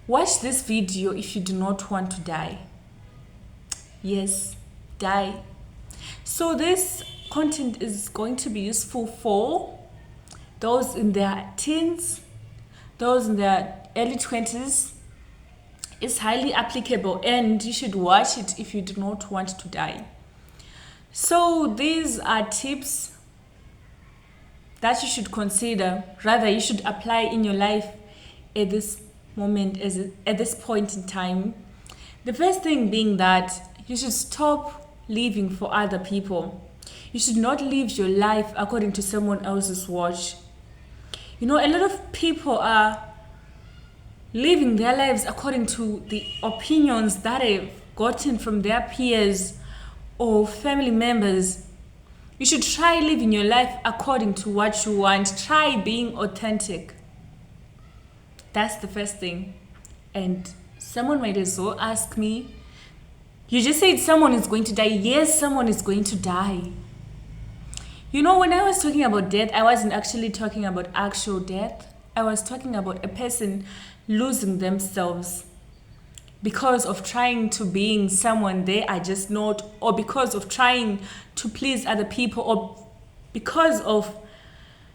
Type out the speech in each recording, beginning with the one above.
Watch this video if you do not want to die. Yes, die. So this content is going to be useful for those in their teens, those in their early 20s. It's highly applicable and you should watch it if you do not want to die. So these are tips that you should consider, rather you should apply in your life at this moment, at this point in time. The first thing being that you should stop living for other people. You should not live your life according to someone else's watch. You know, a lot of people are living their lives according to the opinions that they've gotten from their peers or family members. You should try living your life according to what you want. Try being authentic. That's the first thing. And someone might as well ask me, you just said someone is going to die. Yes, someone is going to die. You know, when I was talking about death, I wasn't actually talking about actual death. I was talking about a person losing themselves because of trying to being someone they are just not, or because of trying to please other people, or because of,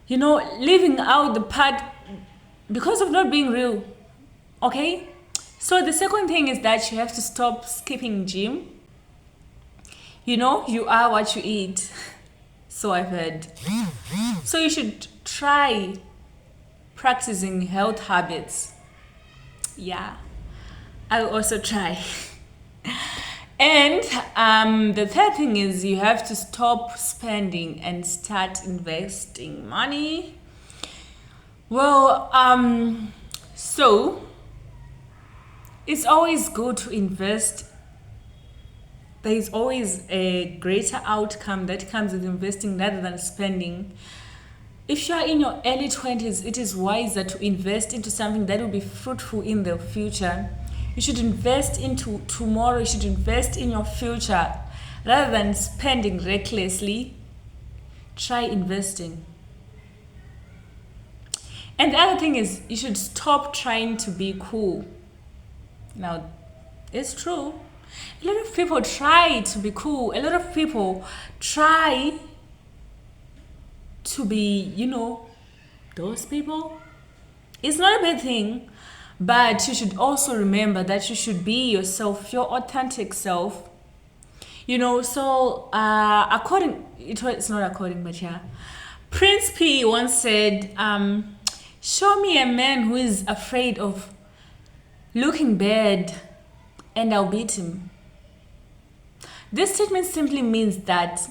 you know, living out the part, because of not being real. Okay? So the second thing is that you have to stop skipping gym. You know, you are what you eat. So I've heard. So you should try practicing health habits. Yeah, I'll also try. And the third thing is you have to stop spending and start investing money. Well, so it's always good to invest. There is always a greater outcome that comes with investing rather than spending. If you are in your early 20s, it is wiser to invest into something that will be fruitful in the future. You should invest into tomorrow. You should invest in your future rather than spending recklessly. Try investing. And the other thing is you should stop trying to be cool. Now, it's true. A lot of people try to be cool. A lot of people try to be, you know, those people. It's not a bad thing, but you should also remember that you should be yourself, your authentic self. You know, so it's not according, but yeah. Prince P once said, show me a man who is afraid of looking bad and I'll beat him. This statement simply means that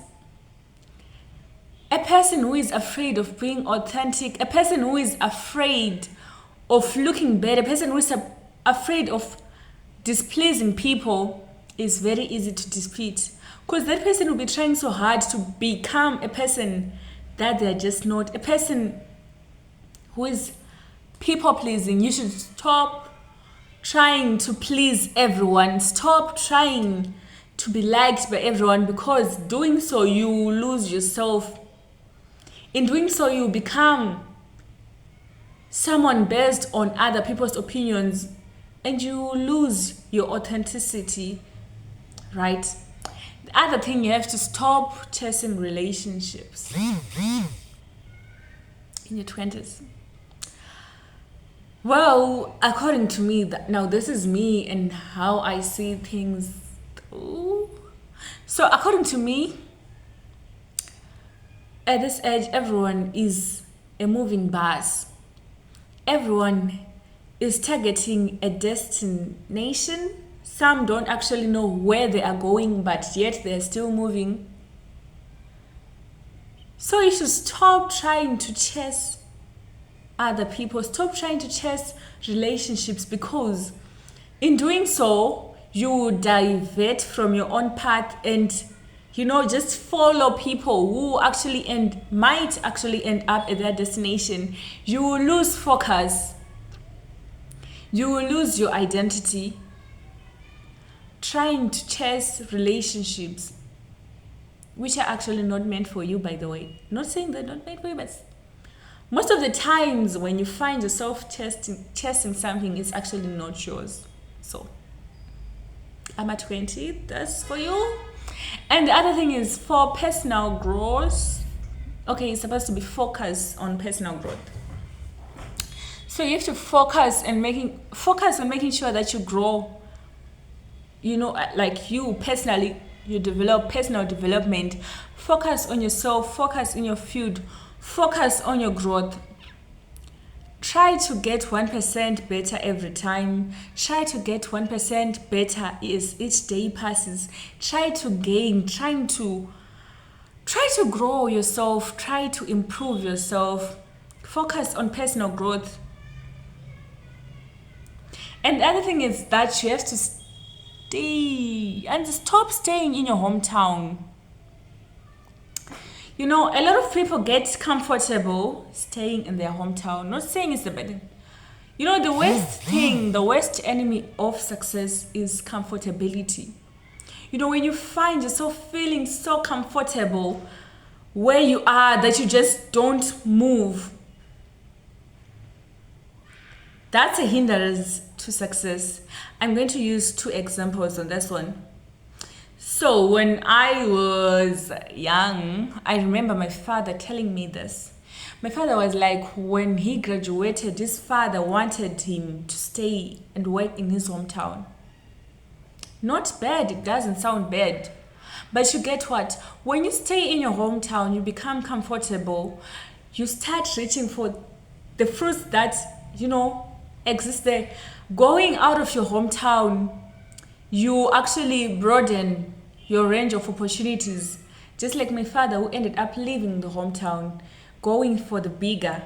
a person who is afraid of being authentic, a person who is afraid of looking bad, a person who is afraid of displeasing people is very easy to defeat. Because that person will be trying so hard to become a person that they're just not. A person who is people pleasing. You should stop trying to please everyone. Stop trying to be liked by everyone, because doing so you lose yourself. In doing so you become someone based on other people's opinions and you lose your authenticity, right? The other thing, you have to stop chasing relationships in your 20s. Well, according to me, now this is me and how I see things. Ooh. So according to me, at this age, everyone is a moving bus. Everyone is targeting a destination. Some don't actually know where they are going, but yet they're still moving. So you should stop trying to chase other people. Stop trying to chase relationships, because in doing so, you divert from your own path and, you know, just follow people who might actually end up at their destination. You will lose focus. You will lose your identity trying to chase relationships which are actually not meant for you, by the way. Not saying they're not meant for you, Most of the times when you find yourself chasing something, it's actually not yours. So I'm at 20, that's for you. And the other thing is for personal growth. Okay, it's supposed to be focused on personal growth. So you have to focus on making sure that you grow. You know, like you personally, you develop personal development. Focus on yourself, focus in your field, focus on your growth. Try to get 1% better every time. Try to get 1% better as each day passes. Try to grow yourself, try to improve yourself. Focus on personal growth. And the other thing is that you have to stay and stop staying in your hometown. You know, a lot of people get comfortable staying in their hometown. Not saying it's the bad thing. You know, the worst enemy of success is comfortability. You know, when you find yourself feeling so comfortable where you are that you just don't move, that's a hindrance to success. I'm going to use 2 examples on this one. So when I was young, I remember my father telling me this. My father was like, when he graduated, his father wanted him to stay and work in his hometown. Not bad, it doesn't sound bad. But you get what? When you stay in your hometown, you become comfortable. You start reaching for the fruits that, you know, exist there. Going out of your hometown, you actually broaden your range of opportunities. Just like my father, who ended up leaving the hometown, going for the bigger,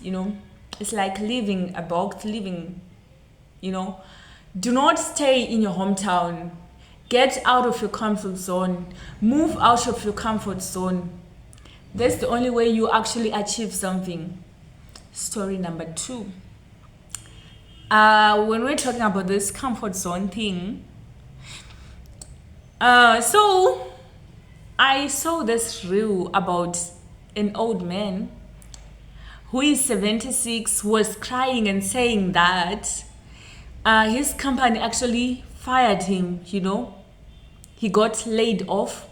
you know, it's like leaving a box, you know. Do not stay in your hometown. Get out of your comfort zone. Move out of your comfort zone. That's the only way you actually achieve something. Story number 2. When we're talking about this comfort zone thing, so I saw this reel about an old man who is 76, was crying and saying that his company actually fired him, you know. He got laid off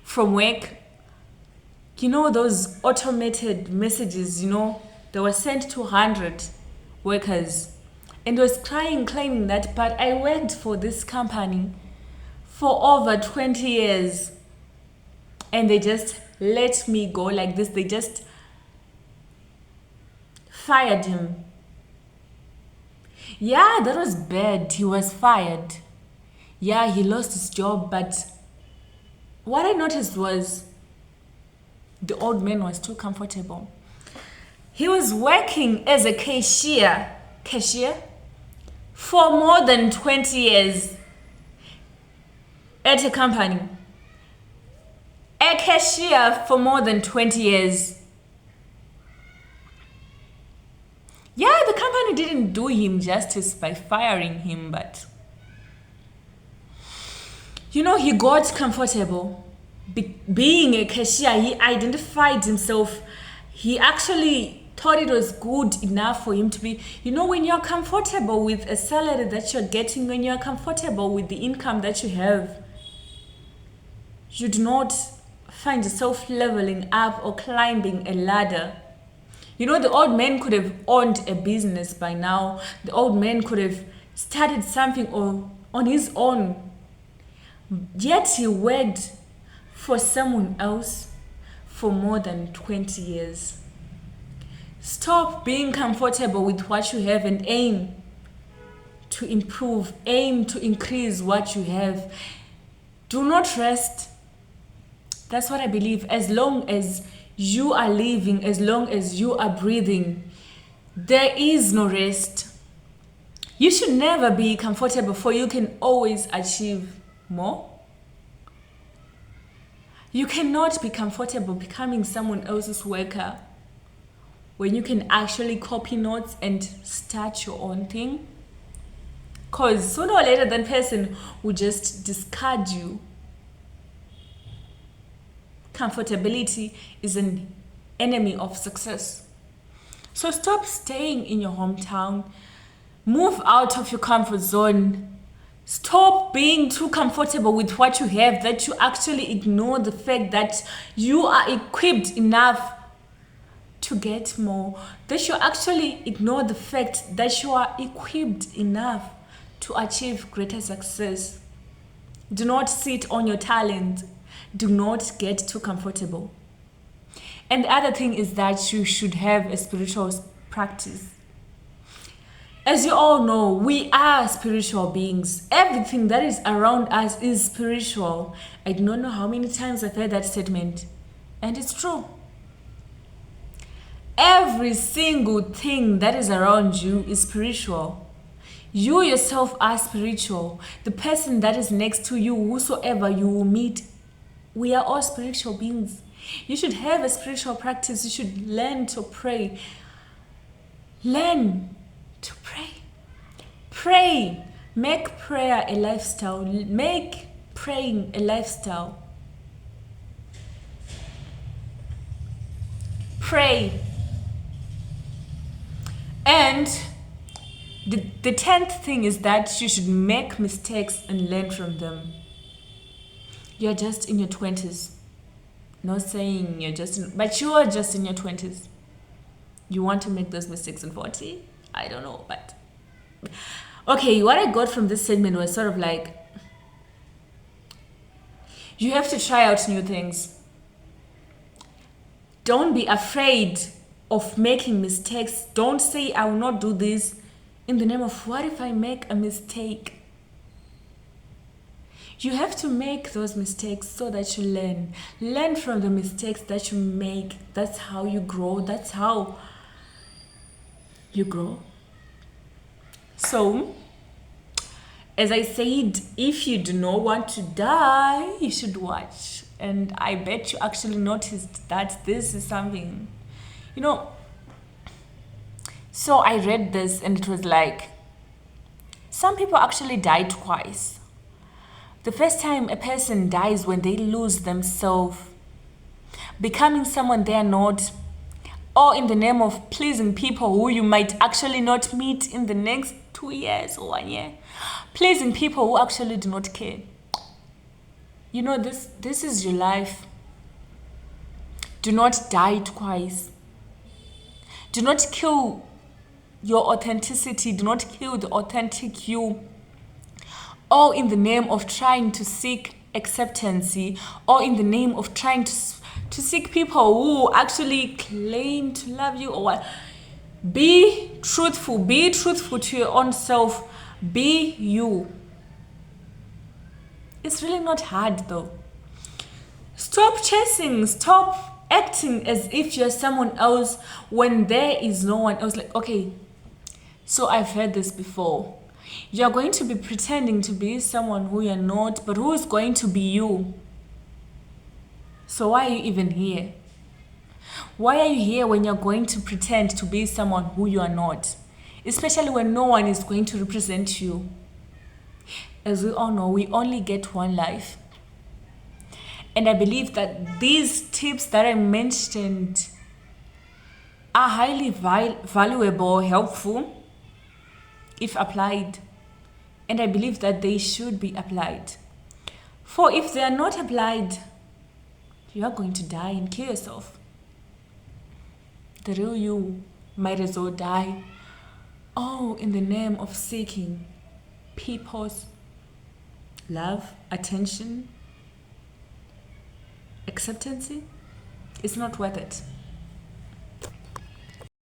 from work. You know, those automated messages, you know, they were sent to 100 workers. And was crying, claiming that, but I worked for this company for over 20 years. And they just let me go like this. They just fired him. Yeah, that was bad. He was fired. Yeah, he lost his job. But what I noticed was the old man was too comfortable. He was working as a cashier for more than 20 years at a company. A cashier for more than 20 years. Yeah, the company didn't do him justice by firing him, but you know, he got comfortable. Being a cashier, he identified himself. He actually thought it was good enough for him to be, you know, when you're comfortable with a salary that you're getting, when you're comfortable with the income that you have, you do not find yourself leveling up or climbing a ladder. You know, the old man could have owned a business by now. The old man could have started something on his own. Yet he worked for someone else for more than 20 years. Stop being comfortable with what you have and aim to improve, aim to increase what you have. Do not rest. That's what I believe. As long as you are living, as long as you are breathing, there is no rest. You should never be comfortable, for you can always achieve more. You cannot be comfortable becoming someone else's worker when you can actually copy notes and start your own thing. Because sooner or later that person will just discard you. Comfortability is an enemy of success. So stop staying in your hometown. Move out of your comfort zone. Stop being too comfortable with what you have, that you actually ignore the fact that you are equipped enough to get more. That you actually ignore the fact that you are equipped enough to achieve greater success. Do not sit on your talent. Do not get too comfortable. And the other thing is that you should have a spiritual practice. As you all know, we are spiritual beings. Everything that is around us is spiritual. I do not know how many times I've heard that statement. And it's true. Every single thing that is around you is spiritual. You yourself are spiritual. The person that is next to you, whosoever you will meet, we are all spiritual beings. You should have a spiritual practice. You should learn to pray. Learn to pray. Pray. Make prayer a lifestyle. Make praying a lifestyle. Pray. And the 10th thing is that you should make mistakes and learn from them. You're just in your 20s. Not saying you're just in, but you are just in your 20s. You want to make those mistakes in 40? I don't know, but okay, what I got from this segment was sort of like, you have to try out new things. Don't be afraid of making mistakes. Don't say, I will not do this in the name of, what if I make a mistake? You have to make those mistakes so that you learn. Learn from the mistakes that you make. That's how you grow. That's how you grow. So, as I said, if you do not want to die, you should watch. And I bet you actually noticed that this is something, so I read this and it was like, some people actually die twice. The first time a person dies when they lose themselves, becoming someone they are not, or in the name of pleasing people who you might actually not meet in the next 2 years or 1 year. Pleasing people who actually do not care. This is your life. Do not die twice. Do not kill your authenticity. Do not kill the authentic you. All in the name of trying to seek acceptance, or in the name of trying to seek people who actually claim to love you or what. Be truthful to your own self. Be you. It's really not hard though. Stop chasing, stop acting as if you're someone else when there is no one else. Like, okay, so I've heard this before. You're going to be pretending to be someone who you're not, but who is going to be you? So why are you even here? Why are you here when you're going to pretend to be someone who you are not? Especially when no one is going to represent you. As we all know, we only get one life. And I believe that these tips that I mentioned are highly valuable, helpful, if applied. And I believe that they should be applied. For if they are not applied, you are going to die and kill yourself. The real you might as well die. All in the name of seeking people's love, attention, acceptance. It's not worth it.